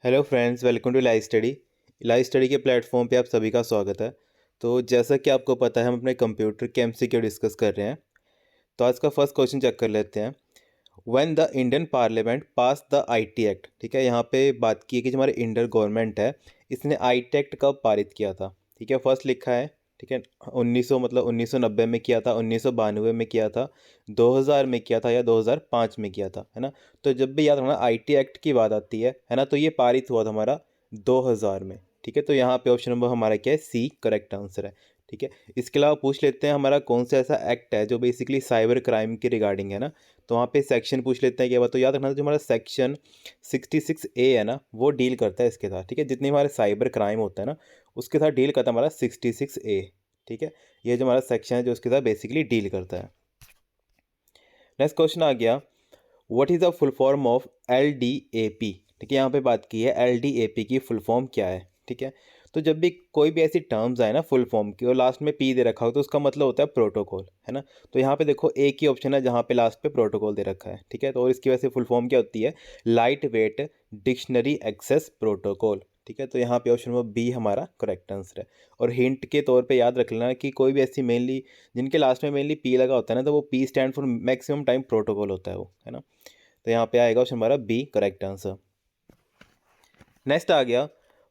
Hello friends, welcome to live study के platform पे आप सभी का स्वागत है। तो जैसा कि आपको पता है, हम अपने कंप्यूटर के एमसीक्यू डिस्कस कर रहे हैं। तो आज का फर्स्ट क्वेश्चन चेक कर लेते हैं। When the Indian parliament pass the IT act, ठीक है, यहाँ पे बात की है कि जो हमारे इंडियन गवर्नमेंट है, इसने आईटी एक्ट कब पारित किया था। ठीक है, फर्स्ट लिखा है, ठीक है, 1900 मतलब 1990 में किया था, 1992 में किया था, 2000 में किया था या 2005 में किया था, है ना। तो जब भी याद रखना आईटी एक्ट की बात आती है ना, तो ये पारित हुआ था हमारा 2000 में। ठीक है, तो यहाँ पे ऑप्शन नंबर हमारा क्या है, सी करेक्ट आंसर है। ठीक है, इसके अलावा पूछ लेते हैं हमारा कौन सा ऐसा एक्ट है जो बेसिकली साइबर क्राइम के रिगार्डिंग है ना। तो वहाँ पे सेक्शन पूछ लेते हैं क्या बात। तो याद रखना जो हमारा सेक्शन 66A है ना, वो डील करता है इसके साथ। ठीक है, जितने हमारे साइबर क्राइम होता है ना, उसके साथ डील करता है हमारा 66A। ठीक है, ये जो हमारा सेक्शन है जो उसके साथ बेसिकली डील करता है। नेक्स्ट क्वेश्चन आ गया, what is the full form of LDAP। ठीक है, यहाँ पे बात की है LDAP की फुल फॉर्म क्या है। ठीक है, तो जब भी कोई भी ऐसी टर्म्स आए ना फुल फॉर्म की और लास्ट में पी दे रखा हो, तो उसका मतलब होता है प्रोटोकॉल, है ना। तो यहाँ पे देखो एक ही ऑप्शन है जहाँ पे लास्ट पे प्रोटोकॉल दे रखा है। ठीक है, तो और इसकी वजह से फुल फॉर्म क्या होती है, light weight dictionary access protocol. ठीक है, तो यहाँ पे ऑप्शन नंबर बी हमारा करेक्ट आंसर है। और हिंट के तौर पे याद रख लेना कि कोई भी ऐसी मेनली जिनके लास्ट में मेनली पी लगा होता है ना, तो वो P stand for maximum time protocol होता है वो, है ना। तो यहाँ पे आएगा ऑप्शन हमारा बी करेक्ट आंसर। नेक्स्ट आ गया,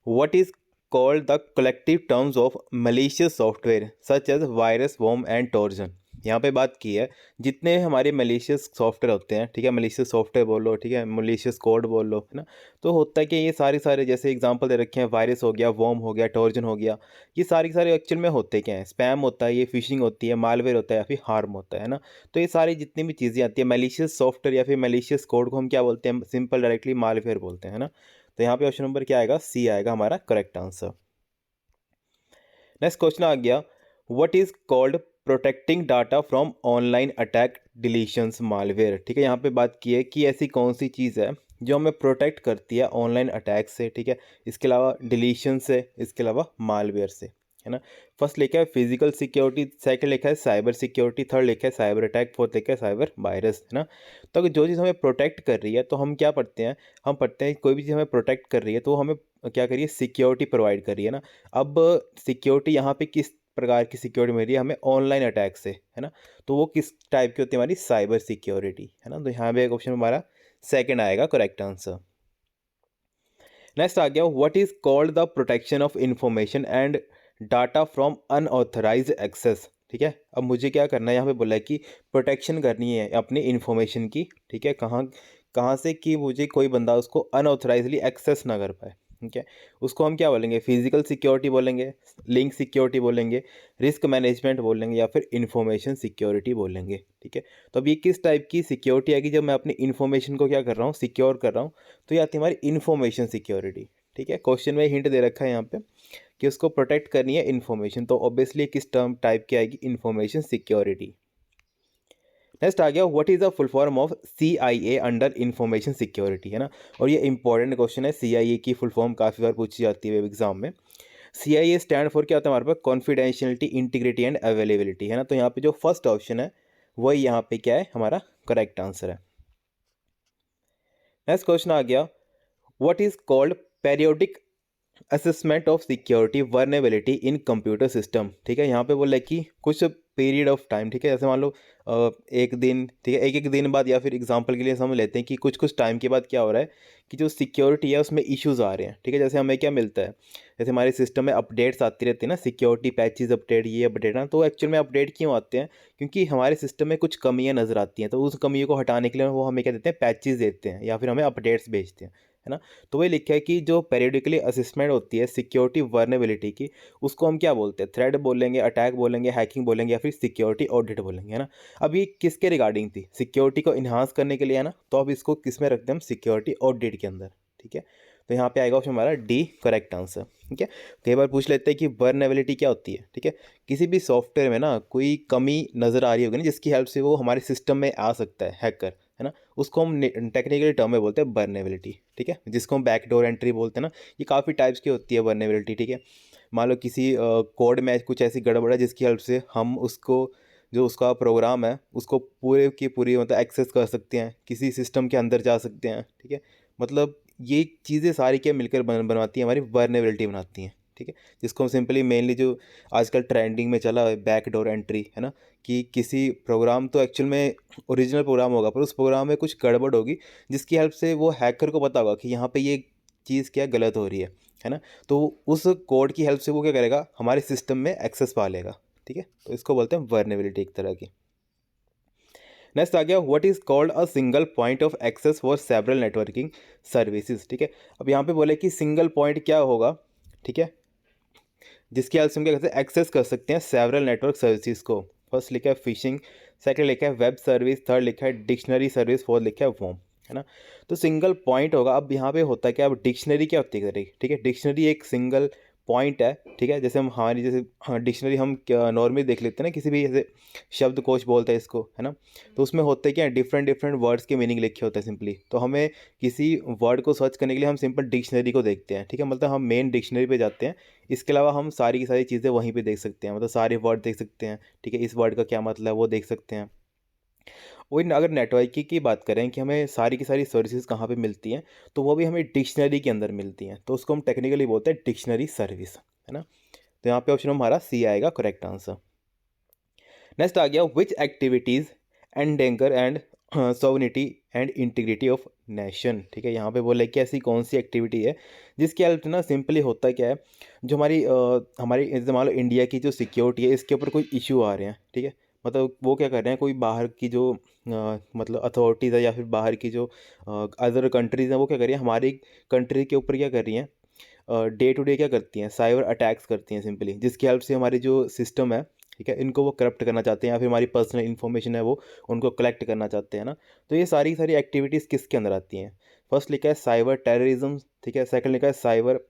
what is called the collective terms of malicious software such as virus worm and Trojan. यहाँ पे बात की है जितने हमारे मलिशियस सॉफ्टवेयर होते हैं, ठीक है, मलिशियस सॉफ्टवेयर बोल लो, ठीक है, मलिशियस कोड बोल लो, है ना। तो होता है कि ये सारे जैसे एग्जांपल दे रखे हैं, वायरस हो गया, वॉर्म हो गया, टॉर्जन हो गया, ये सारे एक्चुअल में होते क्या हैं, स्पैम होता है, ये फिशिंग होती है, मालवेयर होता है या फिर हार्म होता है ना। तो ये सारी जितनी भी चीज़ें आती है मलिशियस सॉफ्टवेयर या फिर मलिशियस कोड को हम क्या बोलते हैं, सिंपल डायरेक्टली मालवेयर बोलते हैं, है ना। तो यहाँ पे ऑप्शन नंबर क्या आएगा, सी आएगा हमारा करेक्ट आंसर। नेक्स्ट क्वेश्चन आ गया, what is called protecting data from online attack deletions malware. ठीक है, यहाँ पे बात की है कि ऐसी कौन सी चीज़ है जो हमें प्रोटेक्ट करती है ऑनलाइन अटैक से। ठीक है, इसके अलावा डिलीशन से, इसके अलावा मालवेयर से, है ना। फर्स्ट लिखा है फिजिकल सिक्योरिटी, सेकंड लिखा है साइबर सिक्योरिटी, थर्ड लिखा है साइबर अटैक, फोर्थ लिखा है साइबर वायरस, है ना। तो अगर जो चीज़ हमें प्रोटेक्ट कर रही है तो हम क्या पढ़ते हैं, हम पढ़ते हैं कोई भी चीज़ हमें प्रोटेक्ट कर रही है तो हमें क्या करिए, सिक्योरिटी प्रोवाइड करिए ना। अब सिक्योरिटी यहाँ पे किस प्रकार की सिक्योरिटी मिल रही है हमें, ऑनलाइन अटैक से, है ना। तो वो किस टाइप की होती है, हमारी साइबर सिक्योरिटी, है ना। तो यहाँ पे एक ऑप्शन हमारा सेकंड आएगा करेक्ट आंसर। नेक्स्ट आ गया, what is called the protection of information and data from unauthorise access. ठीक है, अब मुझे क्या करना है, यहाँ पे बोला है कि प्रोटेक्शन करनी है अपनी इंफॉर्मेशन की। ठीक है, कहाँ कहाँ से कि मुझे कोई बंदा उसको अनऑथराइजली एक्सेस ना कर पाए। ठीक है, उसको हम क्या बोलेंगे, फिजिकल सिक्योरिटी बोलेंगे, लिंक सिक्योरिटी बोलेंगे, रिस्क मैनेजमेंट बोलेंगे या फिर इंफॉर्मेशन सिक्योरिटी बोलेंगे। ठीक है, तो अब ये किस टाइप की सिक्योरिटी आएगी जब मैं अपनी इन्फॉर्मेशन को क्या कर रहा हूँ, सिक्योर कर रहा हूँ। तो ये आती है हमारी इन्फॉर्मेशन सिक्योरिटी। ठीक है, क्वेश्चन में हिंट दे रखा है यहाँ पे कि उसको प्रोटेक्ट करनी है इन्फॉर्मेशन, तो ऑब्वियसली किस टर्म टाइप की आएगी, इन्फॉर्मेशन सिक्योरिटी। नेक्स्ट आ गया, what is the full form of CIA under information security, है ना। और ये इंपॉर्टेंट क्वेश्चन है, CIA की फुल फॉर्म काफ़ी बार पूछी जाती है एग्जाम में। CIA स्टैंड फॉर क्या होता है हमारे पास, कॉन्फिडेंशियलिटी, इंटीग्रिटी एंड अवेलेबिलिटी, है ना। तो यहाँ पे जो फर्स्ट ऑप्शन है वही यहाँ पे क्या है, हमारा करेक्ट आंसर है। नेक्स्ट क्वेश्चन आ गया, what is called periodic assessment of security vulnerability in computer system. ठीक है, यहाँ पे बोला है कि कुछ पीरियड ऑफ टाइम, ठीक है, जैसे मान लो एक दिन, ठीक है, एक दिन बाद, या फिर एग्जांपल के लिए समझ लेते हैं कि कुछ टाइम के बाद क्या हो रहा है कि जो सिक्योरिटी है उसमें इश्यूज आ रहे हैं। ठीक है, जैसे हमें क्या मिलता है, जैसे हमारे सिस्टम में अपडेट्स आती रहती है ना, सिक्योरिटी पैचेस अपडेट, ये अपडेट ना, तो एक्चुअल में अपडेट क्यों आते हैं, क्योंकि हमारे सिस्टम में कुछ कमियां नज़र आती हैं, तो उस कमियों को हटाने के लिए वो हमें क्या देते हैं, पैचेस देते हैं या फिर हमें अपडेट्स भेजते हैं, है ना। तो वही लिखा है कि जो पेरियोडिकली असेसमेंट होती है सिक्योरिटी वर्नेबिलिटी की, उसको हम क्या बोलते हैं, थ्रेड बोलेंगे, अटैक बोलेंगे, हैकिंग बोलेंगे या फिर सिक्योरिटी ऑडिट बोलेंगे, है ना। अब ये किसके रिगार्डिंग थी, सिक्योरिटी को इन्हांस करने के लिए, है ना। तो अब इसको किस में रखते हैं हम, सिक्योरिटी ऑडिट के अंदर। ठीक है, तो यहाँ पे आएगा ऑप्शन हमारा डी करेक्ट आंसर। ठीक है, कई बार पूछ लेते हैं कि वर्नेबिलिटी क्या होती है। ठीक है, किसी भी सॉफ्टवेयर में ना कोई कमी नज़र आ रही होगी ना, जिसकी हेल्प से वो हमारे सिस्टम में आ सकता है हैकर, है ना, उसको हम टेक्निकली टर्म में बोलते हैं वर्नेबिलिटी। ठीक है, जिसको हम बैकडोर एंट्री बोलते हैं ना, ये काफ़ी टाइप्स की होती है वर्नेबिलिटी। ठीक है, मान लो किसी कोड में कुछ ऐसी गड़बड़ है जिसकी हेल्प से हम उसको, जो उसका प्रोग्राम है उसको पूरे की पूरी मतलब एक्सेस कर सकते हैं, किसी सिस्टम के अंदर जा सकते हैं। ठीक है, मतलब ये चीज़ें सारी क्या मिलकर बनवाती हैं, हमारी वर्नेबिलिटी बनाती हैं, ठीक है। जिसको हम सिंपली मेनली जो आजकल ट्रेंडिंग में चला है बैकडोर एंट्री, है ना, कि किसी प्रोग्राम तो एक्चुअल में ओरिजिनल प्रोग्राम होगा पर उस प्रोग्राम में कुछ गड़बड़ होगी, जिसकी हेल्प से वो हैकर को पता होगा कि यहाँ पे ये चीज़ क्या गलत हो रही है ना। तो उस कोड की हेल्प से वो क्या करेगा, हमारे सिस्टम में एक्सेस पा लेगा, ठीक है। तो इसको बोलते हैं वर्नेबिलिटी एक तरह की। नेक्स्ट आ गया what is called a single point of access for several networking services, ठीक है। अब यहाँ पे बोले कि सिंगल पॉइंट क्या होगा, ठीक है, जिसकी हेल्प से हम क्या करते हैं, एक्सेस कर सकते हैं सेवरल नेटवर्क सर्विसेज को। फर्स्ट लिखा है फिशिंग, सेकंड लिखा है वेब सर्विस, थर्ड लिखा है डिक्शनरी सर्विस, फोर्थ लिखा है वॉर्म, है ना। तो सिंगल पॉइंट होगा। अब यहाँ पे होता है क्या, अब डिक्शनरी क्या होती है, ठीक है, डिक्शनरी एक सिंगल पॉइंट है, ठीक है। जैसे हम हमारी जैसे हाँ डिक्शनरी हम नॉर्मली देख लेते हैं ना, किसी भी जैसे शब्दकोश बोलते हैं इसको, है ना। तो उसमें होते क्या है, डिफरेंट डिफरेंट वर्ड्स के मीनिंग लिखे होते हैं सिंपली। तो हमें किसी वर्ड को सर्च करने के लिए हम सिंपल डिक्शनरी को देखते हैं, ठीक है, मतलब हम मेन डिक्शनरी पे जाते हैं। इसके अलावा हम सारी की सारी चीज़ें वहीं पे देख सकते हैं, मतलब सारे वर्ड देख सकते हैं, ठीक है, इस वर्ड का क्या मतलब है वो देख सकते हैं। वही अगर नेटवर्किंग की बात करें कि हमें सारी की सारी सर्विसेज कहाँ पे मिलती हैं, तो वो भी हमें डिक्शनरी के अंदर मिलती हैं, तो उसको हम टेक्निकली बोलते हैं डिक्शनरी सर्विस, है ना। तो यहाँ पे ऑप्शन हमारा सी आएगा करेक्ट आंसर। नेक्स्ट आ गया which activities endanger and sovereignty and integrity of nation, ठीक है। यहाँ पे बोले कि ऐसी कौन सी एक्टिविटी है जिसकी हेल्प ना सिंपली होता क्या है, जो हमारी जैसे मान लो इंडिया की जो सिक्योरिटी है इसके ऊपर कोई इशू आ रहे हैं, ठीक है, मतलब वो क्या कर रहे हैं, कोई बाहर की जो मतलब अथॉरिटीज़ है या फिर बाहर की जो अदर कंट्रीज़ हैं वो क्या कर रही हैं, हमारी कंट्री के ऊपर क्या कर रही हैं, डे टू डे क्या करती हैं, साइबर अटैक्स करती हैं सिंपली, जिसकी हेल्प से हमारी जो सिस्टम है, ठीक है, इनको वो करप्ट करना चाहते हैं या फिर हमारी पर्सनल इन्फॉर्मेशन है वो उनको कलेक्ट करना चाहते हैं ना। तो ये सारी सारी एक्टिविटीज़ किसके अंदर आती हैं, फर्स्ट लिखा है साइबर टेररिज्म, ठीक है, सेकंड लिखा है साइबर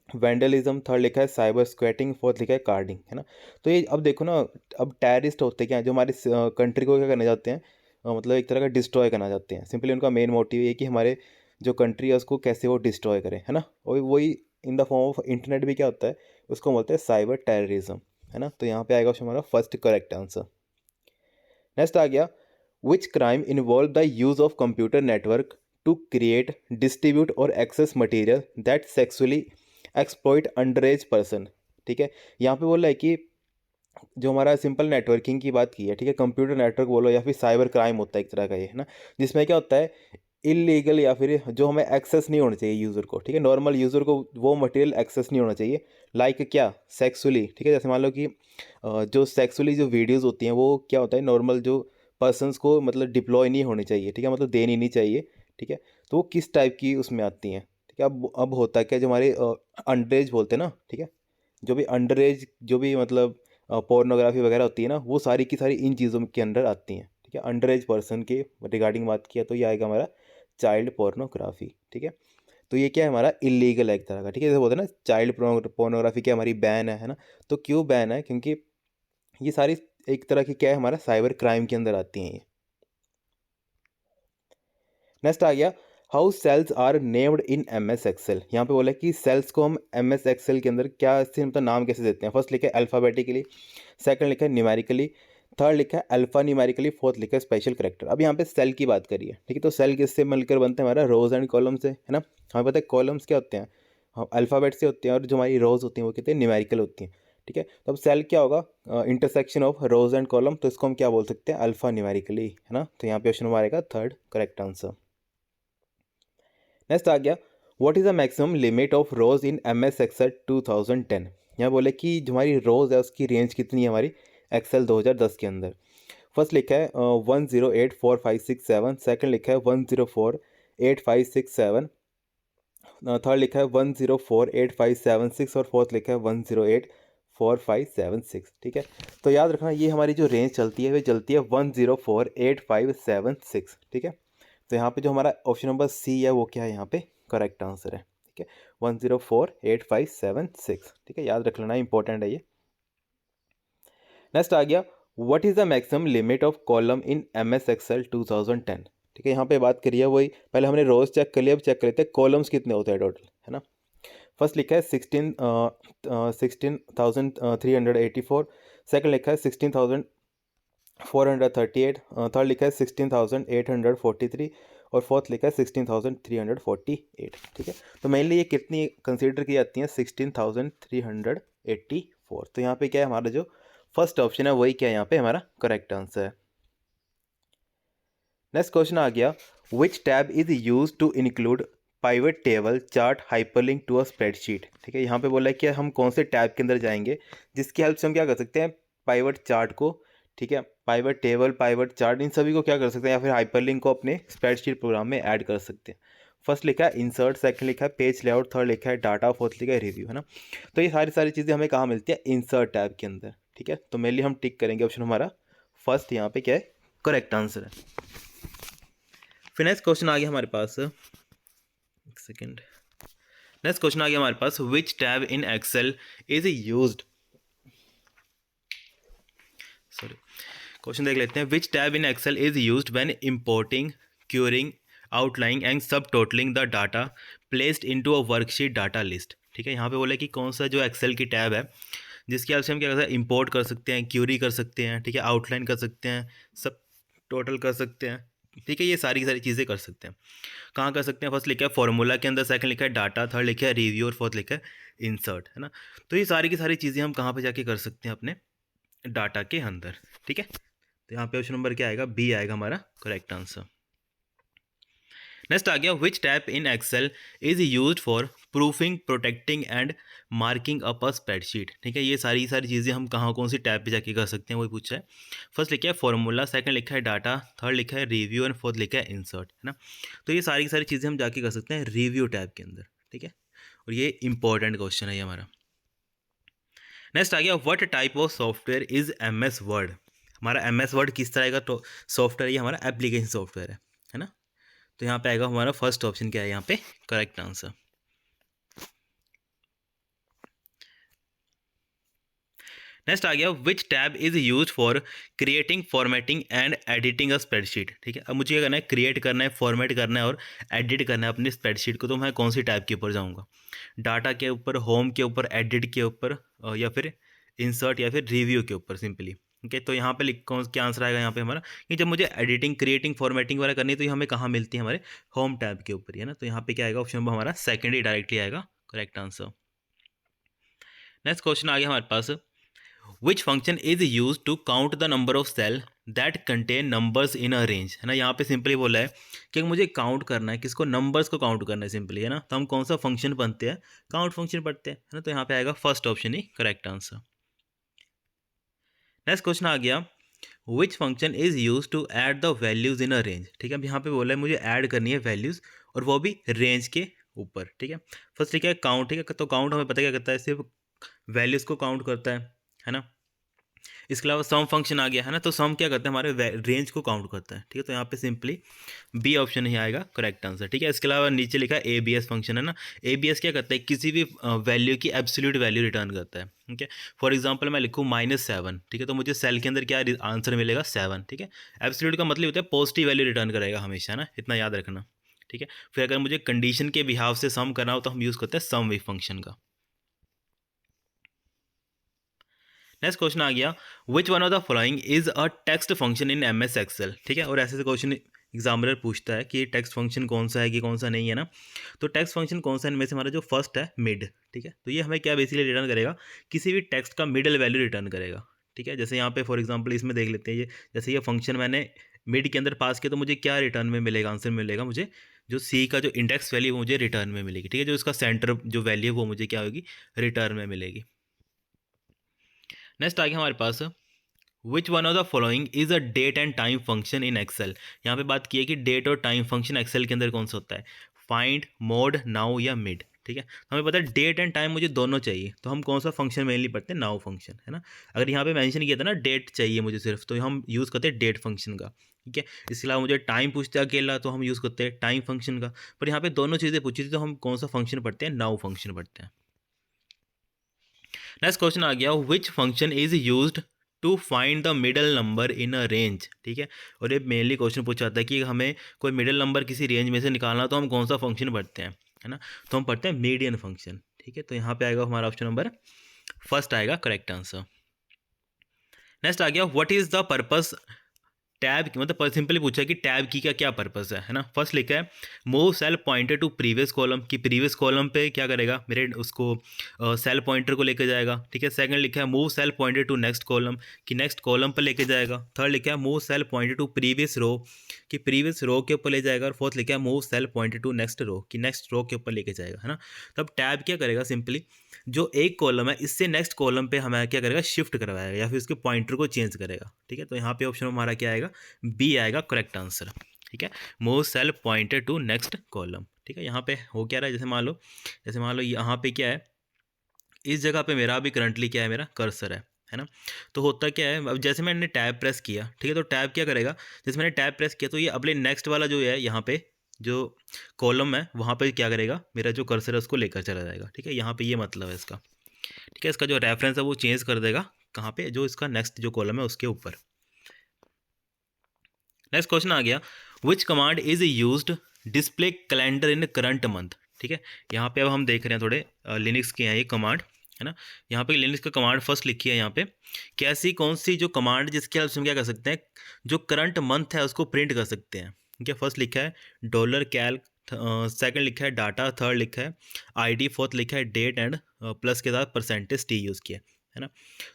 वैंडलिज्म, थर्ड लिखा है साइबर स्क्वैटिंग, फोर्थ लिखा है कार्डिंग, है ना। तो ये अब देखो ना, अब टेररिस्ट होते क्या हैं, जो हमारे कंट्री को क्या करना चाहते हैं, मतलब एक तरह का डिस्ट्रॉय करना चाहते हैं, सिंपली उनका मेन मोटिव ये है कि हमारे जो कंट्री है उसको कैसे वो डिस्ट्रॉय करें, है ना। और वही in the form of internet भी क्या होता है, उसको बोलते हैं साइबर टेररिज्म, है ना। तो यहाँ पे आएगा हमारा फर्स्ट करेक्ट आंसर। नेक्स्ट आ गया which crime involve the use of computer network to create distribute और access material that sexually exploit under age person, ठीक है। यहाँ पे बोला है कि जो हमारा सिंपल नेटवर्किंग की बात की है, ठीक है, कंप्यूटर नेटवर्क बोलो या फिर साइबर क्राइम होता है एक तरह का ये, है ना, जिसमें क्या होता है इलीगल या फिर जो हमें एक्सेस नहीं होना चाहिए यूज़र को, ठीक है, नॉर्मल यूज़र को वो मटेरियल एक्सेस नहीं होना चाहिए, लाइक क्या सेक्सुअली, ठीक है, जैसे मान लो कि जो सेक्सुअली जो वीडियोस होती हैं वो क्या होता है, नॉर्मल जो पर्सन्स को मतलब डिप्लॉय नहीं होनी चाहिए, ठीक है, मतलब देनी नहीं चाहिए, ठीक है। तो वो किस टाइप की उसमें आती हैं, ठीक है। अब होता है क्या, जो हमारे अंडर एज बोलते हैं ना, ठीक है, जो भी अंडर एज जो भी मतलब पोर्नोग्राफी वगैरह होती है ना, वो सारी की सारी इन चीज़ों के अंडर आती हैं, ठीक है। अंडर एज पर्सन के रिगार्डिंग बात किया तो ये आएगा हमारा चाइल्ड पोर्नोग्राफी, ठीक है। तो ये क्या है, हमारा इलीगल है एक तरह का, ठीक है, जैसे बोलते हैं ना चाइल्ड पोर्नोग्राफी क्या हमारी बैन है ना। तो क्यों बैन है, क्योंकि ये सारी एक तरह की क्या है, हमारा साइबर क्राइम के अंदर आती हैं ये। नेक्स्ट आ गया how cells are named in M S Excel, यहाँ पे बोला कि सेल्स को हम एम एस एक्सेल के अंदर क्या से मतलब नाम कैसे देते हैं। फर्स्ट लिखा है अल्फ़ाबेटिकली, सेकंड लिखा है न्यूमेरिकली, थर्ड लिखा है अल्फ़ा न्यूमेरिकली, फोर्थ लिखा है स्पेशल करेक्टर। अब यहाँ पे सेल की बात करिए, ठीक है, तो सेल किससे मिलकर बनते हैं, हमारा रोज एंड कॉलम से, है ना। हमें पता है कॉलम्स क्या होते हैं, हाँ अल्फ़ाबेट से होते हैं, और जो हमारी रोज होती हैं वो कहते हैं न्यूमेरिकल होती हैं, ठीक है। तो अब सेल क्या होगा, intersection of rose and column, तो इसको हम क्या बोल सकते हैं, अल्फ़ा न्यूमेरिकली, है ना। तो यहाँ पे ऑप्शन हमारा आएगा थर्ड करेक्ट आंसर। नेक्स्ट आ गया what is the maximum limit of rows in M S Excel 2010, यहाँ बोले कि जो हमारी रोज है उसकी रेंज कितनी है हमारी एक्सेल 2010 के अंदर। फर्स्ट लिखा है 108456 सेकंड लिखा है 104856 थर्ड लिखा है 104856 और फोर्थ लिखा है 108456, ठीक है। तो याद रखना ये हमारी जो रेंज चलती है वो चलती है 104856, ठीक है। तो यहाँ पे जो हमारा ऑप्शन नंबर सी है वो क्या है, यहाँ पे करेक्ट आंसर है, ठीक है, 104856, ठीक है, याद रख लेना इंपॉर्टेंट है ये। नेक्स्ट आ गया what is the maximum limit of column in M S Excel 2010, ठीक है। यहाँ पे बात करिए वही, पहले हमने रोज चेक कर लिया, अब चेक कर लेते हैं कॉलम्स कितने होते हैं टोटल, है ना। फर्स्ट लिखा है 16,384, सेकंड लिखा है 16,438, थर्ड लिखा है 16,843 और फोर्थ लिखा है 16,348, ठीक है। तो मेनली ये कितनी कंसीडर की जाती हैं, 16,384। तो यहाँ पे क्या है, हमारा जो फर्स्ट ऑप्शन है वही क्या है यहाँ पे हमारा करेक्ट आंसर है। नेक्स्ट क्वेश्चन आ गया, which tab is use to include pivot table chart hyperlink to a spreadsheet, ठीक है। यहाँ पे बोला है कि हम कौन से टैब के अंदर जाएंगे जिसकी हेल्प से हम क्या कर सकते हैं, पाइवट चार्ट को, ठीक है, पाइवट टेबल, पाइवट चार्ट, इन सभी को क्या कर सकते हैं, या फिर हाइपरलिंक को अपने स्प्रेडशीट प्रोग्राम में ऐड कर सकते हैं। फर्स्ट लिखा है इंसर्ट, सेकंड लिखा है पेज लेआउट, थर्ड लिखा है डाटा, फोर्थ लिखा है रिव्यू, है ना। तो ये सारी चीज़ें हमें कहाँ मिलती है, इंसर्ट टैब के अंदर, ठीक है। तो मेनली हम टिक करेंगे ऑप्शन हमारा फर्स्ट यहाँ पे क्या है करेक्ट आंसर है। फिर नेक्स्ट क्वेश्चन आ गया हमारे पास, एक सेकेंड, नेक्स्ट क्वेश्चन आ गया हमारे पास, which tab in Excel is used, sorry, question देख लेते हैं, which tab in Excel is used when importing, querying, outlining and subtotalling the data placed into a worksheet data list, ठीक है। यहाँ पे बोला कि कौन सा जो एक्सेल की टैब है जिसकी हेल्प से हम क्या करते हैं, इंपोर्ट कर सकते हैं, क्यूरी कर सकते हैं, ठीक है, आउटलाइन कर सकते हैं, सब टोटल कर सकते हैं, ठीक है, ये सारी की सारी चीज़ें कर सकते हैं। कहाँ कर सकते हैं, फर्स्ट लिखा है फॉर्मूला के अंदर, सेकंड लिखा है डाटा, थर्ड लिखा है रिव्यू और फोर्थ लिखा है इंसर्ट, है ना। तो ये सारी की सारी चीज़ें हम कहाँ पे जाके कर सकते हैं, अपने डाटा के अंदर, ठीक है। तो यहाँ पे ऑप्शन नंबर क्या आएगा, बी आएगा हमारा करेक्ट आंसर। नेक्स्ट आ गया, which tab in Excel is used for proofing, protecting and marking up a spreadsheet, ठीक है। ये सारी चीज़ें हम कहाँ कौन सी टैब पे जाके कर सकते हैं, वही पूछा है। फर्स्ट लिखा है फॉर्मूला, सेकंड लिखा है डाटा, थर्ड लिखा है रिव्यू एंड फोर्थ लिखा है इंसर्ट, है ना। तो ये सारी की सारी चीज़ें हम जाके कर सकते हैं रिव्यू टैब के अंदर, ठीक है। और ये इंपॉर्टेंट क्वेश्चन है ये हमारा। नेक्स्ट आ गया, what type of software is M S Word, हमारा एम एस वर्ड किस तरह का सॉफ्टवेयर, ये हमारा एप्लीकेशन सॉफ्टवेयर है ना। तो यहाँ पे आएगा हमारा फर्स्ट ऑप्शन क्या है यहाँ पे करेक्ट आंसर। नेक्स्ट आ गया, which tab is use for creating, formatting and editing a spreadsheet, ठीक है। अब मुझे क्या करना है, क्रिएट करना है, फॉर्मेट करना है और एडिट करना है अपनी स्प्रेडशीट को। तो मैं कौन सी टैब के ऊपर जाऊँगा, डाटा के ऊपर, होम के ऊपर, एडिट के ऊपर, या फिर इंसर्ट, या फिर रिव्यू के ऊपर सिंपली, ठीक है। तो यहाँ पे कौन क्या आंसर आएगा यहाँ पे हमारा, कि जब मुझे एडिटिंग, क्रिएटिंग, फॉर्मेटिंग वगैरह करनी है तो ये हमें कहाँ मिलती है, हमारे होम टैब के ऊपर ही, है ना। तो यहाँ पे क्या आएगा, ऑप्शन नंबर हमारा सेकंड ही डायरेक्टली आएगा करेक्ट आंसर। नेक्स्ट क्वेश्चन आ गया हमारे पास, which function is use to count the number of cell that contain numbers in a range, है ना। यहाँ पे सिंपली बोला है कि मुझे काउंट करना है, किसको, नंबर्स को काउंट करना है सिंपली, है ना। तो हम कौन सा फंक्शन बनते हैं, काउंट फंक्शन पढ़ते हैं, है ना। तो यहाँ पे आएगा फर्स्ट ऑप्शन ही करेक्ट आंसर। नेक्स्ट क्वेश्चन आ गया, which function is use to add the values in a range, ठीक है। अब यहाँ पे बोला है मुझे ऐड करनी है वैल्यूज, और वो भी रेंज के ऊपर, ठीक है। फर्स्ट ठीक है काउंट, ठीक है। तो काउंट हमें पता क्या करता है, सिर्फ वैल्यूज को काउंट करता है ना। इसके अलावा सम फंक्शन आ गया, है ना। तो सम क्या करता है, हमारे रेंज को काउंट करता है, ठीक है। तो यहाँ पे सिंपली बी ऑप्शन ही आएगा करेक्ट आंसर, ठीक है। इसके अलावा नीचे लिखा है ए बी एस फंक्शन, है ना। ए बी एस क्या करता है, किसी भी वैल्यू की एब्सोल्यूट वैल्यू रिटर्न करता है, ठीक है। फॉर एग्जाम्पल मैं लिखूँ -7, ठीक है। तो मुझे सेल के अंदर क्या आंसर मिलेगा, 7, ठीक है। एब्सोल्यूट का मतलब होता है पॉजिटिव वैल्यू रिटर्न करेगा हमेशा, है ना, इतना याद रखना, ठीक है। फिर अगर मुझे कंडीशन के बिहाव से सम करना हो तो हम यूज़ करते हैं सम वे फंक्शन का। नेक्स्ट क्वेश्चन आ गया, which one of the following is a text function in M S Excel, ठीक है। और ऐसे क्वेश्चन एग्जामिनर पूछता है कि टेक्स्ट फंक्शन कौन सा है कि कौन सा नहीं है ना। तो टेक्स्ट फंक्शन कौन सा है, इनमें से हमारा जो फर्स्ट है मिड, ठीक है। तो ये हमें क्या बेसिकली रिटर्न करेगा, किसी भी टेक्स्ट का मिडल वैल्यू रिटर्न करेगा, ठीक है। जैसे यहाँ पे फॉर एग्जाम्पल इसमें देख लेते हैं, ये जैसे ये फंक्शन मैंने मिड के अंदर पास किया तो मुझे क्या रिटर्न में मिलेगा, आंसर मिलेगा मुझे जो सी का जो इंडेक्स वैल्यू वो मुझे रिटर्न में मिलेगी, ठीक है। जो इसका सेंटर जो वैल्यू है वो मुझे क्या होगी, रिटर्न में मिलेगी। नेक्स्ट आ गया हमारे पास, which one of the following is a date and time function in Excel. यहाँ पे बात की है कि डेट और टाइम फंक्शन एक्सेल के अंदर कौन सा होता है, फाइंड, मोड, नाउ या मिड, ठीक है। हमें पता है डेट एंड टाइम मुझे दोनों चाहिए, तो हम कौन सा फंक्शन मेनली पढ़ते हैं, नाउ फंक्शन, है ना। अगर यहाँ पे मेंशन किया था ना डेट चाहिए मुझे सिर्फ, तो हम यूज़ करते हैं डेट फंक्शन का, ठीक है। इसके अलावा मुझे टाइम पूछते हैं अकेला तो हम यूज़ करते हैं टाइम फंक्शन का। पर यहाँ पे दोनों चीज़ें पूछी थी तो हम कौन सा फंक्शन पढ़ते हैं, नाउ फंक्शन पढ़ते हैं। नेक्स्ट क्वेश्चन आ गया, which function is used to find the middle number in a range, ठीक है। और ये मेनली क्वेश्चन पूछा जाता है कि हमें कोई मिडल नंबर किसी रेंज में से निकालना तो हम कौन सा फंक्शन पढ़ते हैं, है ना। तो हम पढ़ते हैं मीडियन फंक्शन, ठीक है। तो यहाँ पे आएगा हमारा ऑप्शन नंबर फर्स्ट आएगा करेक्ट आंसर। नेक्स्ट आ गया, what is the purpose tab की मतलब सिंपली पूछा है कि टैब की का क्या पर्पस है ना। फर्स्ट लिखा है move cell pointer to previous column, कि प्रीवियस कॉलम पे क्या करेगा, मेरे उसको सेल पॉइंटर को लेकर जाएगा, ठीक है। सेकंड लिखा है move cell pointer to next column, कि नेक्स्ट कॉलम पर लेके जाएगा। थर्ड लिखा है move cell pointer to previous row, कि प्रीवियस रो के ऊपर ले जाएगा। और फोर्थ लिखा है move cell pointer to next row, कि नेक्स्ट रो के ऊपर लेके जाएगा, है ना। तब टैब क्या करेगा, सिंपली जो एक कॉलम है इससे नेक्स्ट कॉलम पे हमें क्या करेगा, शिफ्ट करवाएगा या फिर उसके पॉइंटर को चेंज करेगा, ठीक है। तो यहाँ पे ऑप्शन हमारा क्या आएगा, बी आएगा करेक्ट आंसर, ठीक है। Move cell pointer to next column, ठीक है। यहाँ पे हो क्या रहा है, जैसे मान लो यहाँ पे क्या है, इस जगह पे मेरा अभी करंटली क्या है, मेरा कर्सर है ना। तो होता क्या है, अब जैसे मैंने टैब प्रेस किया, ठीक है, तो टैब क्या करेगा, जैसे मैंने टैब प्रेस किया तो ये अपने नेक्स्ट वाला जो है यहाँ पे जो कॉलम है वहाँ पे क्या करेगा, मेरा जो कर्सर है उसको लेकर चला जाएगा, ठीक है। यहाँ पे ये मतलब है इसका, ठीक है। इसका जो रेफरेंस है वो चेंज कर देगा कहाँ पे, जो इसका नेक्स्ट जो कॉलम है उसके ऊपर। नेक्स्ट क्वेश्चन आ गया, विच command is used display calendar in current month, ठीक है। यहाँ पे अब हम देख रहे हैं थोड़े लिनक्स के हैं ये कमांड, है ना। यहाँ पे लिनक्स का कमांड फर्स्ट लिखी है यहाँ पे, कैसी कौन सी जो कमांड जिसके हेल्प से हम क्या कर सकते हैं, जो करंट मंथ है उसको प्रिंट कर सकते हैं, ठीक है। फर्स्ट लिखा है डॉलर कैल्क, सेकंड लिखा है डाटा, थर्ड लिखा है आईडी, फोर्थ लिखा है डेट एंड प्लस के साथ परसेंटेज टी यूज़ किया है ना।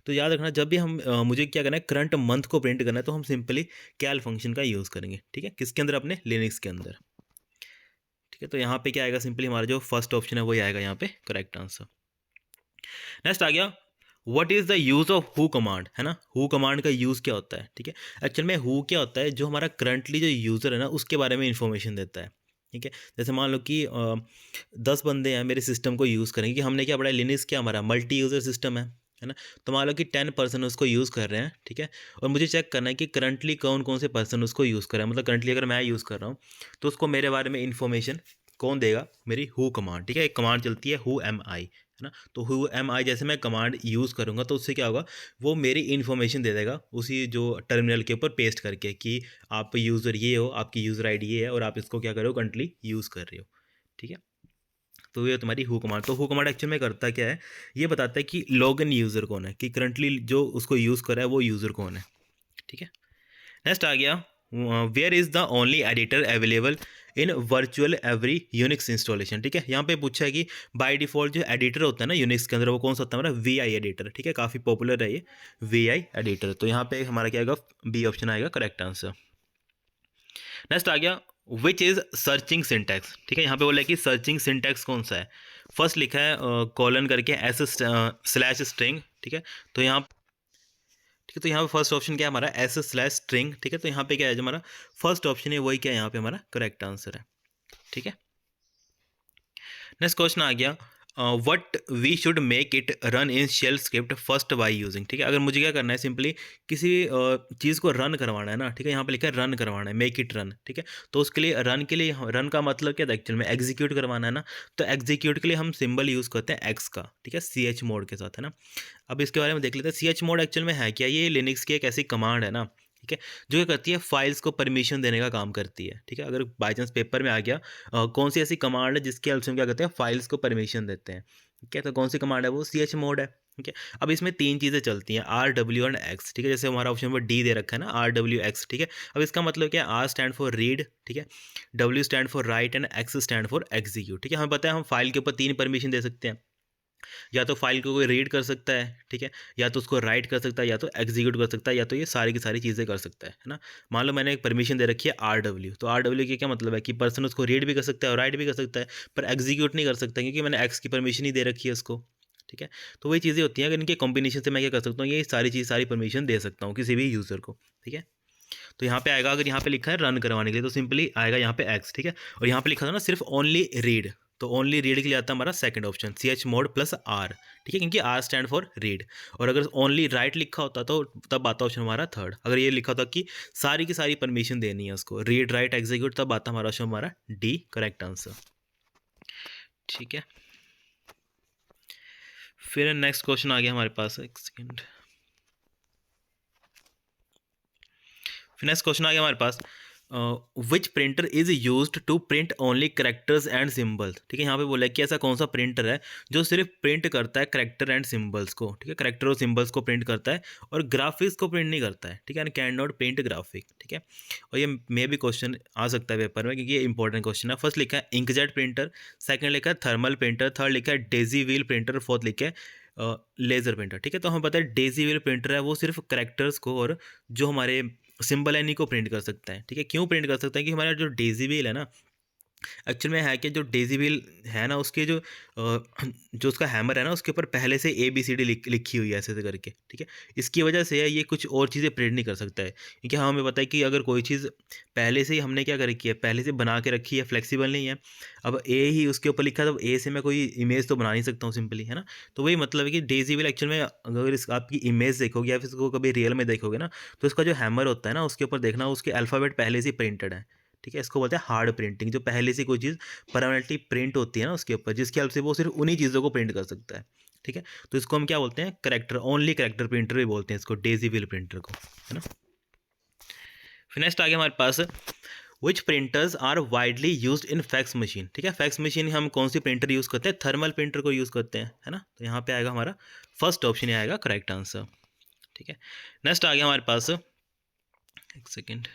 तो याद रखना जब भी हम मुझे क्या करना है, करंट मंथ को प्रिंट करना है, तो हम सिंपली कैल फंक्शन का यूज़ करेंगे, ठीक है। किसके अंदर, अपने लिनक्स के अंदर, ठीक है। तो यहाँ पे क्या आएगा, सिंपली हमारा जो फर्स्ट ऑप्शन है वही आएगा यहाँ पे करेक्ट आंसर। नेक्स्ट आ गया, what is the use of who command, है ना। हु कमांड का यूज़ क्या होता है, ठीक है। एक्चुअल में हु क्या होता है, जो हमारा करंटली जो यूज़र है ना उसके बारे में इंफॉर्मेशन देता है, ठीक है। जैसे मान लो कि 10 बंदे हैं मेरे सिस्टम को यूज़ करेंगे, कि हमने क्या पढ़ा, लिनक्स क्या हमारा मल्टी यूज़र सिस्टम है ना। तो मान लो कि 10 पर्सन उसको यूज़ कर रहे हैं, ठीक है। और मुझे चेक करना है कि करंटली कौन कौन से पर्सन उसको यूज़ कर रहे हैं, मतलब करंटली अगर मैं यूज़ कर रहा हूँ तो उसको मेरे बारे में इन्फॉर्मेशन कौन देगा, मेरी हु कमांड, ठीक है। एक कमांड चलती है हु एम आई, है ना। तो हु एम आई जैसे मैं कमांड यूज़ करूँगा तो उससे क्या होगा, वो मेरी इन्फॉर्मेशन दे देगा उसी जो टर्मिनल के ऊपर पेस्ट करके, कि आप यूज़र ये हो, आपकी यूज़र आईडी ये है और आप इसको क्या कर रहे हो, करंटली यूज़ कर रहे हो, ठीक है। तो ये तुम्हारी हु कमांड, तो हु कमांड एक्चुअल में करता क्या है, ये बताता है कि लॉग इन यूज़र कौन है, कि करंटली जो उसको यूज़ कर रहा है वो यूज़र कौन है, ठीक है। नेक्स्ट आ गया, where is the only editor available in virtual every Unix installation, ठीक है। यहाँ पे पूछा है कि बाय डिफ़ॉल्ट जो एडिटर होता है ना यूनिक्स के अंदर वो कौन सा होता है, हमारा वी आई एडिटर, ठीक है। काफ़ी पॉपुलर है ये वी आई एडिटर। तो यहाँ पे हमारा क्या आएगा, बी ऑप्शन आएगा करेक्ट आंसर। नेक्स्ट आ गया, विच इज़ सर्चिंग सिंटैक्स, ठीक है। यहाँ पे बोला है कि सर्चिंग सिंटैक्स कौन सा है। फर्स्ट लिखा है कॉलन करके एस स्लैश स्ट्रिंग, ठीक है। तो यहाँ, ठीक है, तो यहाँ पे फर्स्ट ऑप्शन क्या है हमारा, एस स्लैश स्ट्रिंग, ठीक है। तो यहाँ पे क्या है जो हमारा फर्स्ट ऑप्शन है वही क्या है यहाँ पे हमारा करेक्ट आंसर है, ठीक है। नेक्स्ट क्वेश्चन आ गया, what we should make it run in shell script first by using, ठीक है। अगर मुझे क्या करना है, सिंपली किसी चीज़ को रन करवाना है ना, ठीक है। यहाँ पे लिखा है रन करवाना है, मेक इट रन, ठीक है। तो उसके लिए रन के लिए, रन का मतलब क्या था एक्चुअल में, एग्जीक्यूट करवाना है ना। तो एग्जीक्यूट के लिए हम सिंबल यूज़ करते हैं एक्स का, ठीक है, सी एच मोड के साथ, है ना। अब इसके बारे में देख लेते हैं, सी एच मोड एक्चुअल में है क्या, ये लिनक्स की एक ऐसी कमांड है ना, ठीक है, जो क्या करती है, फाइल्स को परमिशन देने का काम करती है, ठीक है। अगर बाई चांस पेपर में आ गया कौन सी ऐसी कमांड है जिसके हेल्प से हम क्या करते हैं, फाइल्स को परमिशन देते हैं, ठीक है। तो कौन सी कमांड है, वो सी एच मोड है, ठीक है। अब इसमें 3 चीज़ें चलती हैं, आर डब्ल्यू एंड एक्स, ठीक है। जैसे हमारा ऑप्शन पर डी दे रखा है ना, आर डब्ल्यू एक्स, ठीक है। अब इसका मतलब क्या है, आर स्टैंड फॉर रीड, ठीक है, W stand for right and x stand for execute, ठीक है। हमें पता है हम फाइल के ऊपर 3 परमिशन दे सकते हैं, या तो फाइल को कोई रीड कर सकता है, ठीक है, या तो उसको राइट कर सकता है, या तो एग्जीक्यूट कर सकता है, या तो ये सारी की सारी चीज़ें कर सकता है ना। मान लो मैंने एक परमिशन दे रखी है आर डब्ल्यू, तो आर डब्ल्यू की क्या मतलब है कि पर्सन उसको रीड भी कर सकता है और राइट भी कर सकता है, पर एग्जीक्यूट नहीं कर सकता क्योंकि मैंने एक्स की परमिशन ही दे रखी है उसको, ठीक है। तो वही चीज़ें होती हैं, अगर इनके कॉम्बिनेशन से मैं क्या कर सकता हूँ, ये सारी चीज़, सारी परमिशन दे सकता हूँ किसी भी यूज़र को, ठीक है। तो यहाँ पे आएगा, अगर यहाँ पे लिखा है रन करवाने के लिए तो सिंपली आएगा यहाँ पे एक्स, ठीक है। और यहाँ पे लिखा था ना सिर्फ ओनली रीड, तो ओनली रीड के लिए आता है हमारा second option C H mod plus R, ठीक है, क्योंकि आर स्टैंड फॉर रीड। और अगर ओनली राइट लिखा होता तो तब आता ऑप्शन हमारा थर्ड। अगर ये लिखा होता कि सारी की सारी परमिशन देनी है उसको, रीड राइट एग्जीक्यूट, तब आता हमारा ऑप्शन हमारा डी करेक्ट आंसर, ठीक है। फिर नेक्स्ट क्वेश्चन आ गया हमारे पास, एक सेकेंड, फिर नेक्स्ट क्वेश्चन आ गया हमारे पास, which printer is used to print only characters and symbols. ठीक है, यहाँ पे बोला है कि ऐसा कौन सा प्रिंटर है जो सिर्फ प्रिंट करता है करेक्टर एंड सिम्बल्स को। ठीक है, करेक्टर और सिम्बल्स को प्रिंट करता है और ग्राफिक्स को प्रिंट नहीं करता है। ठीक है, and can not print graphic. ठीक है, और ये मे भी क्वेश्चन आ सकता है पेपर में क्योंकि ये इंपॉर्टेंट क्वेश्चन है। फर्स्ट लिखा है इंकजेट प्रिंटर, सेकंड लिखा है थर्मल प्रिंटर, थर्ड लिखा है डेजी व्हील प्रिंटर, फोर्थ लिखा है लेज़र प्रिंटर। ठीक है, तो हमें पता है डेजी व्हील प्रिंटर है वो सिर्फ करेक्टर्स को और जो हमारे सिंबल है इन्हीं को प्रिंट कर सकता है। ठीक है, क्यों प्रिंट कर सकता है कि हमारा जो डेजी व्हील है ना, एक्चुअल में है कि जो डेजी व्हील है ना उसके जो उसका हैमर है ना उसके ऊपर पहले से ABCD लिखी हुई है ऐसे ऐसे करके। ठीक है, इसकी वजह से ये कुछ और चीज़ें प्रिंट नहीं कर सकता है क्योंकि हाँ हमें पता है कि अगर कोई चीज़ पहले से ही हमने क्या कर रखी है, पहले से बना के रखी है, फ्लेक्सिबल नहीं है, अब ए ही उसके ऊपर लिखा है तो ए से मैं कोई इमेज तो बना नहीं सकता हूँ सिंपली, है ना। तो वही मतलब है कि डेजी व्हील एक्चुअल में अगर इस आपकी इमेज देखोगे या फिर इसको कभी रियल में देखोगे ना तो इसका जो हैमर होता है ना उसके ऊपर देखना उसके अल्फ़ाबेट पहले से प्रिंटेड है। ठीक है, इसको बोलते हैं हार्ड प्रिंटिंग, जो पहले से कोई चीज़ परमानेंटली प्रिंट होती है ना उसके ऊपर, जिसकी हेल्प से वो सिर्फ उन्हीं चीज़ों को प्रिंट कर सकता है। ठीक है, तो इसको हम क्या बोलते हैं, करेक्टर, ओनली करेक्टर प्रिंटर भी बोलते हैं इसको, डेजी व्हील प्रिंटर को, है ना। फिर नेक्स्ट आ गया हमारे पास which printers are widely used in fax machine. ठीक है, फैक्स मशीन हम कौन सी प्रिंटर यूज़ करते हैं, थर्मल प्रिंटर को यूज़ करते हैं, है ना। तो यहाँ पे आएगा हमारा फर्स्ट ऑप्शन ही आएगा करेक्ट आंसर। ठीक है, नेक्स्ट आ गया हमारे पास, एक सेकेंड,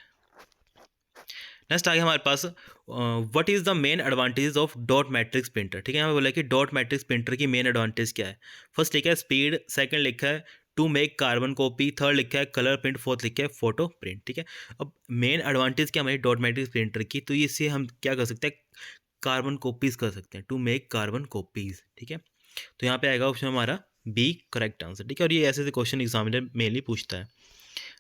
नेक्स्ट आ गया हमारे पास what is the main advantages of dot matrix printer. ठीक है, यहाँ पे बोला है कि डॉट मैट्रिक्स प्रिंटर की मेन एडवांटेज क्या है। फर्स्ट लिखा है स्पीड, सेकंड लिखा है to make carbon copy, third लिखा है कलर प्रिंट, फोर्थ लिखा है फोटो प्रिंट। ठीक है, अब मेन एडवांटेज क्या हमारी डॉट मैट्रिक्स प्रिंटर की, तो इससे हम क्या कर सकते हैं, कार्बन कॉपीज़ कर सकते हैं, टू मेक कार्बन कॉपीज़। ठीक है, तो यहाँ पे आएगा ऑप्शन हमारा बी करेक्ट आंसर। ठीक है, और ये ऐसे ऐसे क्वेश्चन एग्जामिनर मेनली पूछता है।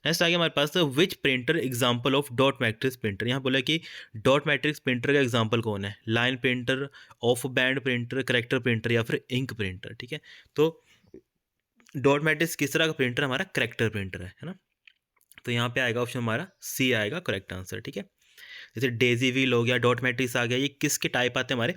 नेक्स्ट आ गया हमारे पास which printer example of dot matrix printer. यहाँ बोला कि डॉट मैट्रिक्स प्रिंटर का एग्जांपल कौन है, line printer, of band printer, character printer या फिर इंक प्रिंटर। ठीक है, तो डॉट मैट्रिक्स किस तरह का प्रिंटर, हमारा करेक्टर प्रिंटर है ना। तो यहाँ पे आएगा ऑप्शन हमारा सी आएगा करेक्ट आंसर। ठीक है, जैसे डेजी व्हील हो गया, डॉट मैट्रिक्स आ गया, ये किसके टाइप आते हैं हमारे,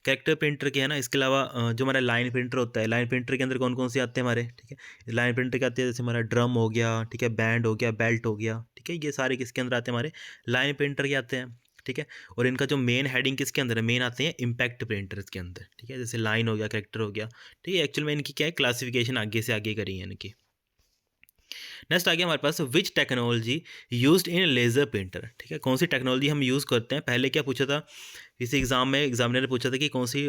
कैरेक्टर प्रिंटर के, है ना। इसके अलावा जो हमारा लाइन प्रिंटर होता है, लाइन प्रिंटर के अंदर कौन कौन से आते हैं हमारे, ठीक है, लाइन प्रिंटर के आते हैं जैसे हमारा ड्रम हो गया, ठीक है, बैंड हो गया, बेल्ट हो गया। ठीक है, ये सारे किसके अंदर आते हैं, हमारे लाइन प्रिंटर के आते हैं। ठीक है, और इनका जो मेन हेडिंग किसके अंदर है, मेन आते हैं इम्पैक्ट प्रिंटर्स के अंदर। ठीक है, जैसे लाइन हो गया, कैरेक्टर हो गया। ठीक है, एक्चुअल में इनकी क्या है, क्लासिफिकेशन आगे से आगे करी है इनकी। नेक्स्ट आ गया हमारे पास which technology used in laser printer. ठीक है, कौन सी टेक्नोलॉजी हम यूज़ करते हैं, पहले क्या पूछा था इसी एग्ज़ाम में, एग्जामिनर ने पूछा था कि कौन सी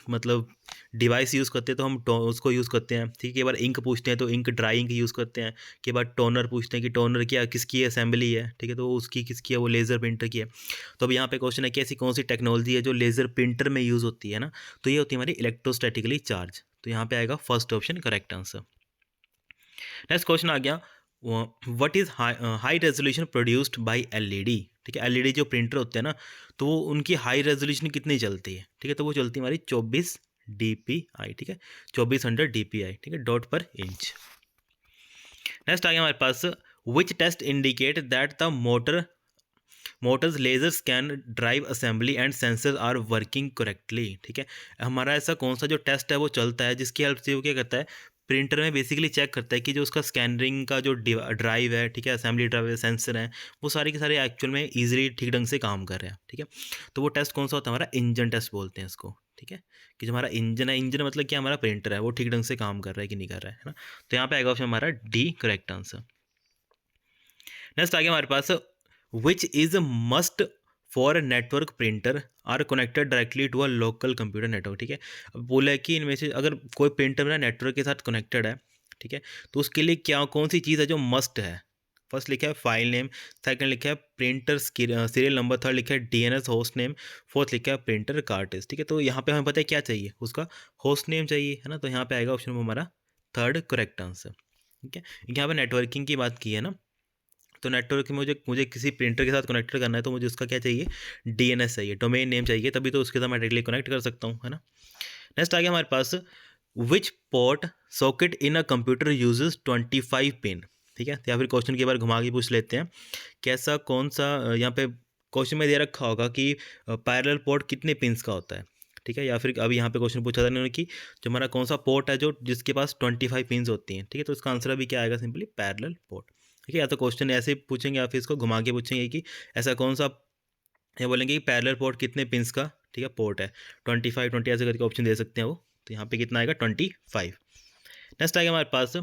मतलब डिवाइस यूज़ करते हैं, तो हम उसको यूज़ करते हैं। ठीक है, कई बार इंक पूछते हैं तो इंक ड्राई इंक यूज़ करते हैं, कई बार टोनर पूछते हैं कि टोनर क्या किसकी असेंबली है। ठीक है, तो उसकी किसकी है, वो लेज़र प्रिंटर की है। तो अब यहाँ पे क्वेश्चन है कि ऐसी कौन सी टेक्नोलॉजी है जो लेज़र प्रिंटर में यूज़ होती है ना, तो ये होती है हमारी इलेक्ट्रोस्टैटिकली चार्ज। तो यहाँ पे आएगा first option correct answer. Next question आ गया what is high resolution produced by LED. ठीक है, एलईडी जो प्रिंटर होते हैं ना तो वो उनकी हाई रेजोल्यूशन कितनी चलती है, ठीक है, तो वो चलती है हमारी 24 DPI। ठीक है, 2400 DPI। ठीक है, डॉट पर इंच। नेक्स्ट आ गया हमारे पास which test indicate that the motors lasers can drive assembly and sensor are working correctly. ठीक है, हमारा ऐसा कौन सा जो टेस्ट है वो चलता है जिसकी हेल्प से वो क्या करता है, प्रिंटर में बेसिकली चेक करता है कि जो उसका स्कैनरिंग का जो ड्राइव है, ठीक है, असेंबली ड्राइव है, सेंसर है, वो सारे के सारे एक्चुअल में ईजिली ठीक ढंग से काम कर रहे हैं। ठीक है, तो वो टेस्ट कौन सा होता है, हमारा इंजन टेस्ट बोलते हैं इसको। ठीक है, कि जो हमारा इंजन है, इंजन मतलब क्या, हमारा प्रिंटर है वो ठीक ढंग से काम कर रहा है कि नहीं कर रहा है ना। तो यहाँ पे आएगा ऑप्शन हमारा डी करेक्ट आंसर। नेक्स्ट आ गया हमारे पास which is must for network printer are connected directly to a local computer network. ठीक है, अब बोला है कि इनमें से अगर कोई प्रिंटर मेरा नेटवर्क के साथ कनेक्टेड है, ठीक है, तो उसके लिए क्या कौन सी चीज़ है जो मस्ट है। फर्स्ट लिखा है फाइल नेम, सेकंड लिखा है प्रिंटर सीरियल नंबर, थर्ड लिखा है DNS होस्ट नेम, फोर्थ लिखा है प्रिंटर कार्टेज। ठीक है, तो यहाँ पे हमें पता है क्या चाहिए, उसका होस्ट नेम चाहिए, है ना। तो यहाँ पे आएगा ऑप्शन हमारा थर्ड करेक्ट आंसर। ठीक है, यहाँ पे नेटवर्किंग की बात की है ना, तो नेटवर्क में मुझे मुझे किसी प्रिंटर के साथ कनेक्ट करना है तो मुझे उसका क्या चाहिए, DNS चाहिए, डोमेन नेम चाहिए, तभी तो उसके साथ मैं डायरेक्टली कनेक्ट कर सकता हूँ, है ना। नेक्स्ट आ गया हमारे पास which port socket in a computer uses 25 pin. ठीक है, या फिर क्वेश्चन के बार घुमा के पूछ लेते हैं, कैसा कौन सा यहाँ पे क्वेश्चन में दे रखा होगा कि पैरेलल पोर्ट कितने पिंस का होता है। ठीक है, या फिर अभी यहाँ पे क्वेश्चन पूछा था इन्होंने कि जो हमारा कौन सा पोर्ट है जो जिसके पास 25 पिंस होती हैं। ठीक है, तो इसका आंसर अभी क्या आएगा, सिंपली पैरेलल पोर्ट। ठीक है, या तो क्वेश्चन ऐसे ही पूछेंगे या फिर इसको घुमा के पूछेंगे कि ऐसा कौन सा, ये बोलेंगे कि पैरेलल पोर्ट कितने पिंस का, ठीक है, पोर्ट है, 25 20 ऐसे करके ऑप्शन दे सकते हैं वो। तो यहाँ पे कितना आएगा 25। नेक्स्ट आएगा हमारे पास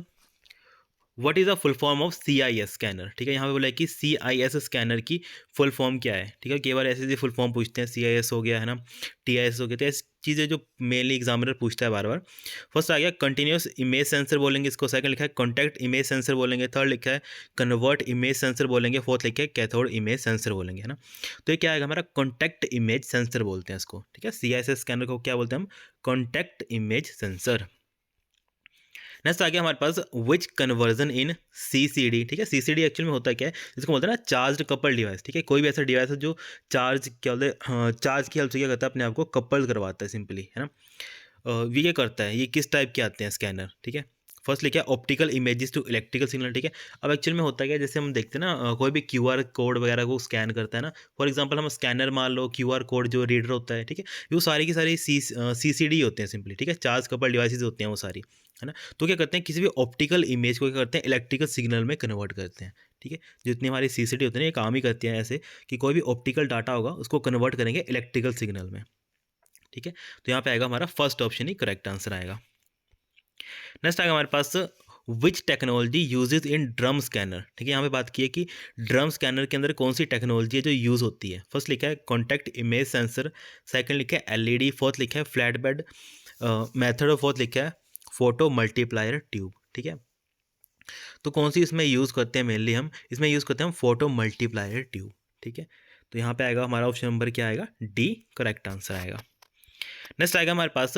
what is the full form of CIS scanner. ठीक है, यहाँ पे बोला है कि CIS स्कैनर की फुल फॉर्म क्या है। ठीक है, कई बार ऐसे ऐसे फुल फॉर्म पूछते हैं, CIS हो गया है ना, TIS हो गया, तो ऐसी चीज़ें जो मेनली एग्जामिनर पूछता है बार बार। फर्स्ट आ गया कंटिन्यूस इमेज सेंसर बोलेंगे इसको, सेकंड लिखा है कॉन्टैक्ट इमेज सेंसर बोलेंगे, थर्ड लिखा है कन्वर्ट इमेज सेंसर बोलेंगे, फोर्थ लिखा है कैथोड इमेज सेंसर बोलेंगे, है ना। तो ये क्या आएगा हमारा कॉन्टैक्ट इमेज सेंसर बोलते हैं इसको। ठीक है, CIS स्कैनर को क्या बोलते हैं हम, कॉन्टैक्ट इमेज सेंसर। नेक्स्ट आ गया हमारे पास विच कन्वर्जन इन CCD। ठीक है, CCD एक्चुअल में होता क्या है, जिसको बोलते हैं ना चार्ज कपल डिवाइस। ठीक है, कोई भी ऐसा डिवाइस है जो चार्ज क्या बोलते हैं, चार्ज की हेल्प से क्या करता है, अपने आप को कपल करवाता है सिंपली, है ना। ये क्या करता है, ये किस टाइप के आते हैं स्कैनर। ठीक है, फर्स्ट लिखा है optical images to electrical signal. ठीक है, अब एक्चुअल में होता क्या है, जैसे हम देखते हैं ना, कोई भी QR कोड वगैरह को स्कैन करता है ना, फॉर एग्जांपल हम स्कैनर मान लो, QR कोड जो रीडर होता है, ठीक है, ये वो सारी की सारी CCD होते हैं सिंपली। ठीक है, चार्ज कपल डिवाइसेज होते हैं वो सारी, है ना। तो क्या करते हैं, किसी भी ऑप्टिकल इमेज को क्या करते हैं, इलेक्ट्रिकल सिग्नल में कन्वर्ट करते हैं। ठीक है, जितनी हमारी CCD होते हैं ये काम ही करती हैं ऐसे कि कोई भी ऑप्टिकल डाटा होगा उसको कन्वर्ट करेंगे इलेक्ट्रिकल सिग्नल में। ठीक है, तो यहाँ पे आएगा हमारा फर्स्ट ऑप्शन ही करेक्ट आंसर आएगा। नेक्स्ट आएगा हमारे पास which technology uses in drum scanner. ठीक है, यहाँ पे बात की है कि ड्रम स्कैनर के अंदर कौन सी टेक्नोलॉजी है जो यूज़ होती है। फर्स्ट लिखा है कॉन्टैक्ट इमेज सेंसर, सेकंड लिखा है LED, फोर्थ लिखा है फ्लैट बेड मैथड, और फोर्थ लिखा है फोटो मल्टीप्लायर ट्यूब। ठीक है, तो कौन सी इसमें यूज़ करते हैं, मेनली हम इसमें यूज़ करते हैं फोटो मल्टीप्लायर ट्यूब। ठीक है, तो यहाँ पे आएगा हमारा ऑप्शन नंबर क्या आएगा, D करेक्ट आंसर आएगा। नेक्स्ट आएगा हमारे पास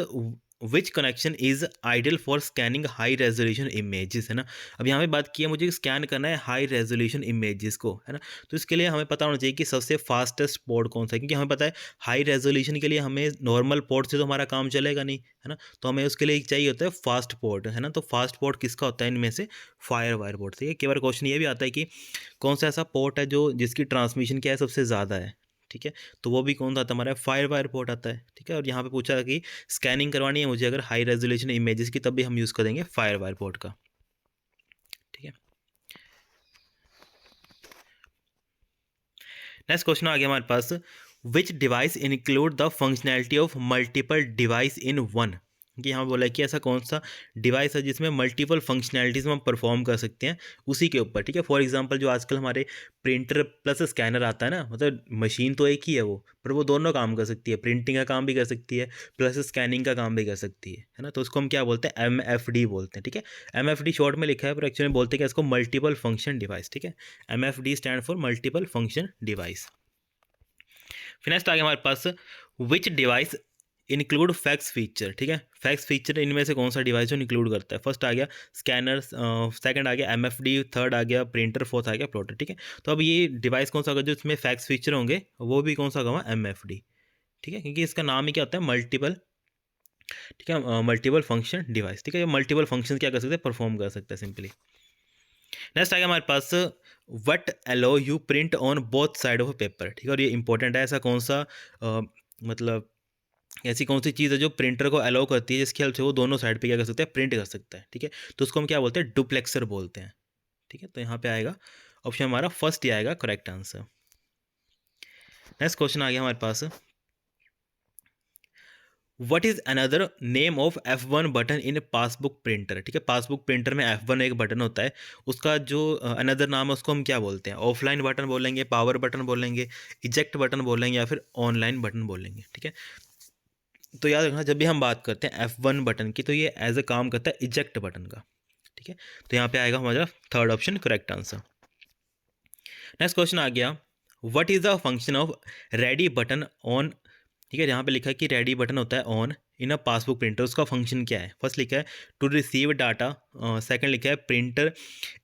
which connection is ideal for scanning high resolution images, है ना। अब यहाँ पे बात की है, मुझे स्कैन करना है हाई रेजोल्यूशन इमेजेस को, है ना। तो इसके लिए हमें पता होना चाहिए कि सबसे फास्टेस्ट पोर्ट कौन सा है, क्योंकि हमें पता है हाई रेजोल्यूशन के लिए हमें नॉर्मल पोर्ट से तो हमारा काम चलेगा नहीं, है ना। तो हमें उसके लिए चाहिए होता है फास्ट पोर्ट, है ना। तो फास्ट पोर्ट किसका होता है इनमें से, फायर वायर पोर्ट। ठीक है, कई बार क्वेश्चन ये भी आता है कि कौन सा ऐसा पोर्ट है जो जिसकी ट्रांसमिशन क्या है सबसे ज़्यादा है। ठीक है, तो वो भी कौन सा आता है हमारा, फायर वायर पोर्ट आता है। ठीक है, और यहाँ पे पूछा कि स्कैनिंग करवानी है मुझे अगर हाई रेजोल्यूशन इमेजेस की, तब भी हम यूज़ करेंगे फायर वायर पोर्ट का। ठीक है, नेक्स्ट क्वेश्चन आ गया हमारे पास which device include the functionality of multiple device in one. कि यहाँ बोला है कि ऐसा कौन सा डिवाइस है जिसमें मल्टीपल फंक्शनैलिटीज़ हम परफॉर्म कर सकते हैं उसी के ऊपर। ठीक है, फॉर एग्जांपल जो आजकल हमारे प्रिंटर प्लस स्कैनर आता है ना, मतलब मशीन तो एक ही है वो, पर वो दोनों काम कर सकती है, प्रिंटिंग का काम भी कर सकती है प्लस स्कैनिंग का काम भी कर सकती है ना। तो उसको हम क्या बोलते हैं, MFD बोलते हैं। ठीक है, MFD शॉर्ट में लिखा है, पर एक्चुअली बोलते हैं कि इसको मल्टीपल फंक्शन डिवाइस। ठीक है, MFD stand for multiple function device. फिर नेक्स्ट आ गया हमारे पास which device include fax feature. ठीक है, फैक्स फीचर इनमें से कौन सा डिवाइस जो इंक्लूड करता है। फर्स्ट आ गया स्कैनर, सेकंड आ गया MFD, थर्ड आ गया प्रिंटर, फोर्थ आ गया प्लॉटर। ठीक है, तो अब ये डिवाइस कौन सा होगा जो इसमें फैक्स फीचर होंगे, वो भी कौन सा होगा, MFD। ठीक है, क्योंकि इसका नाम ही क्या होता है, मल्टीपल। ठीक है, मल्टीपल फंक्शन डिवाइस। ठीक है, ये मल्टीपल फंक्शन क्या कर सकते हैं, परफॉर्म कर सकते हैं सिंपली। नेक्स्ट आ गया हमारे पास what allow you print on both side of paper. ठीक है, और ये इंपॉर्टेंट है, ऐसा कौन सा मतलब ऐसी कौन सी चीज़ है जो प्रिंटर को अलाउ करती है जिसके हेल्प से वो दोनों साइड पे क्या कर सकता है, प्रिंट कर सकता है। ठीक है, तो उसको हम क्या बोलते हैं, डुप्लेक्सर बोलते हैं। ठीक है, तो यहाँ पे आएगा ऑप्शन हमारा फर्स्ट ही आएगा करेक्ट आंसर। नेक्स्ट क्वेश्चन आ गया हमारे पास what is another name of F1 button in passbook printer. ठीक है, पासबुक प्रिंटर में F1 एक बटन होता है, उसका जो अनदर नाम है उसको हम क्या बोलते हैं, ऑफलाइन बटन बोलेंगे, पावर बटन बोलेंगे, इजेक्ट बटन बोलेंगे, या फिर ऑनलाइन बटन बोलेंगे। ठीक है, तो याद रखना जब भी हम बात करते हैं F1 बटन की, तो ये एज अ काम करता है इजेक्ट बटन का। ठीक है, तो यहाँ पे आएगा हमारा third option correct answer. Next question आ गया what is the function of ready button on. ठीक है, यहाँ पे लिखा है कि रेडी बटन होता है on in a passbook printer, उसका फंक्शन क्या है। फर्स्ट लिखा है टू रिसीव डाटा, सेकंड लिखा है printer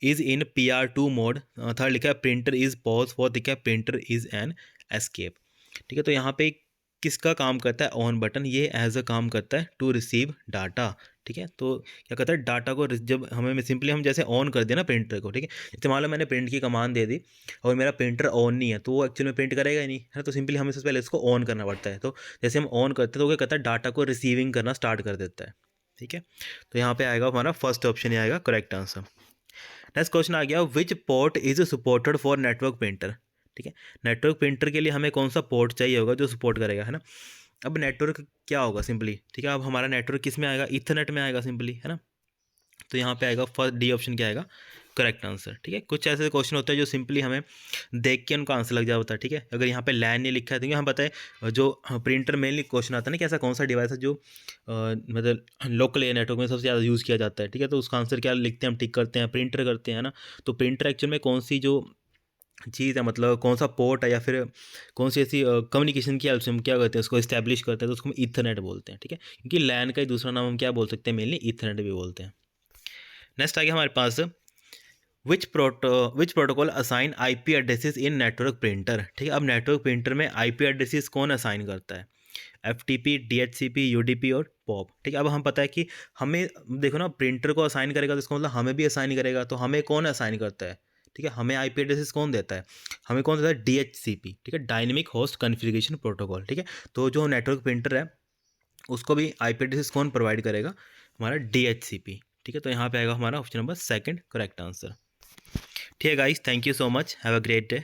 is in PR2 mode, third लिखा है प्रिंटर इज पॉज, फोर्थ लिखा है प्रिंटर इज एन एस्केप। ठीक है, तो यहाँ पे किसका काम करता है ऑन बटन, ये एज अ काम करता है टू रिसीव डाटा। ठीक है, तो क्या करता है डाटा को जब हमें सिंपली हम जैसे ऑन कर दिया ना प्रिंटर को, ठीक है, जैसे मान लो मैंने प्रिंट की कमांड दे दी और मेरा प्रिंटर ऑन नहीं है, तो वो एक्चुअली में प्रिंट करेगा ही नहीं, है ना। तो सिंपली हमें सबसे पहले इसको ऑन करना पड़ता है। तो जैसे हम ऑन करते हैं तो वो क्या करता है, डाटा को रिसीविंग करना स्टार्ट कर देता है। ठीक है, तो यहाँ पे आएगा हमारा फर्स्ट ऑप्शन ही आएगा करेक्ट आंसर। नेक्स्ट क्वेश्चन आ गया, विच port is supported for network printer. ठीक है, नेटवर्क प्रिंटर के लिए हमें कौन सा पोर्ट चाहिए होगा जो सपोर्ट करेगा, है ना। अब नेटवर्क क्या होगा सिंपली, ठीक है, अब हमारा नेटवर्क किस में आएगा, ईथरनेट में आएगा सिंपली, है ना। तो यहाँ पे आएगा फर्स्ट डी ऑप्शन क्या आएगा, करेक्ट आंसर। ठीक है, कुछ ऐसे क्वेश्चन होते हैं जो सिंपली हमें देख के उनका आंसर लग जाता है। ठीक है, अगर यहाँ पे लैन नहीं लिखा है तो यहाँ बताए जो प्रिंटर मेनली क्वेश्चन आता है ना कि ऐसा कौन सा डिवाइस है जो मतलब लोकल एरिया नेटवर्क में सबसे ज़्यादा यूज़ किया जाता है। ठीक है, तो उसका आंसर क्या लिखते हैं हम, टिक करते हैं, प्रिंटर करते हैं ना। तो प्रिंटर एक्चुअल में कौन सी जो चीज़ है, मतलब कौन सा पोर्ट है या फिर कौन सी ऐसी कम्युनिकेशन की हेल्प से हम क्या करते हैं उसको इस्टेब्लिश करते हैं, तो उसको हम ईथरनेट बोलते हैं। ठीक है, क्योंकि लैन का ही दूसरा नाम हम क्या बोल सकते हैं, मेनली ईथरनेट भी बोलते हैं। नेक्स्ट आ गया हमारे पास, which protocol assign IP addresses in network printer. ठीक है, अब नेटवर्क प्रिंटर में आईपी एड्रेसेस कौन असाइन करता है, एफटीपी, डीएचसीपी, यूडीपी और पॉप। ठीक है, अब हम पता है कि हमें देखो ना, प्रिंटर को असाइन करेगा तो इसका मतलब हमें भी असाइन करेगा, तो हमें कौन असाइन करता है। ठीक है, हमें आईपी एड्रेसेस कौन देता है, हमें कौन देता है, डीएचसीपी। ठीक है, डायनेमिक होस्ट कॉन्फ़िगरेशन प्रोटोकॉल। ठीक है, तो जो नेटवर्क प्रिंटर है उसको भी आईपी एड्रेसेस कौन प्रोवाइड करेगा, हमारा डीएचसीपी। ठीक है, तो यहाँ पे आएगा हमारा option number second correct answer. ठीक है guys, thank you so much, have a great day.